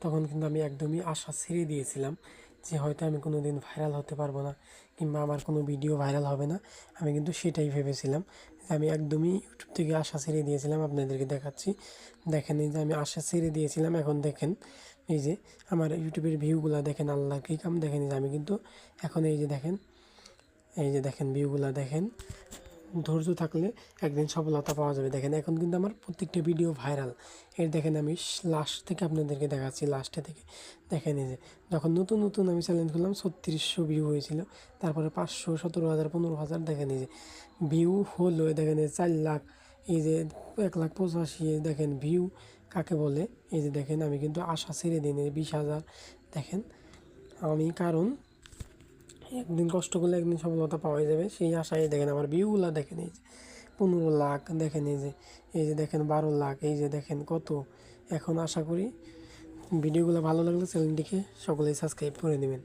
তখন কিন্তু আমি একদমই আশা ছেড়ে দিয়েছিলাম যে হয়তো আমি কোনো দিন ভাইরাল হতে পারবো না, কিংবা আমার কোনো ভিডিও ভাইরাল হবে না। আমি কিন্তু সেটাই ভেবেছিলাম যে আমি একদমই ইউটিউব থেকে আশা ছেড়ে দিয়েছিলাম। আপনাদেরকে দেখাচ্ছি, দেখেন এই যে আমি আশা ছেড়ে দিয়েছিলাম। এখন দেখেন এই যে আমার ইউটিউবের ভিউগুলো দেখেন, আল্লাহ কী কাম। দেখেন এই যে আমি কিন্তু এখন এই যে দেখেন, এই যে দেখেন ভিউগুলো দেখেন। ধৈর্য থাকলে একদিন সফলতা পাওয়া যাবে। দেখেন এখন কিন্তু আমার প্রত্যেকটা ভিডিও ভাইরাল। এর দেখেন আমি লাস্ট থেকে আপনাদেরকে দেখাচ্ছি, লাস্টে থেকে দেখেন এই যে যখন নতুন নতুন আমি চ্যালেঞ্জ করলাম 3600 ভিউ হয়েছিল, তারপরে 500, 17,000, 15,000। দেখেন এই যে ভিউ হলো, দেখেন এই 4 লাখ, এই যে 1,85,000। দেখেন ভিউ কাকে বলে। এই যে দেখেন আমি কিন্তু আশা ছেড়ে দিই 20,000। দেখেন আমি কারণ একদিন কষ্ট করলে একদিন সফলতা পাওয়া যাবে, সেই আশায় দেখেন আমার ভিউগুলো দেখেন এই যে 15 লাখ। দেখেন এই যে দেখেন 12 লাখ। এই যে দেখেন কত। এখন আশা করি ভিডিওগুলো ভালো লাগলে চ্যানেলটিকে সকলেই সাবস্ক্রাইব করে নেবেন।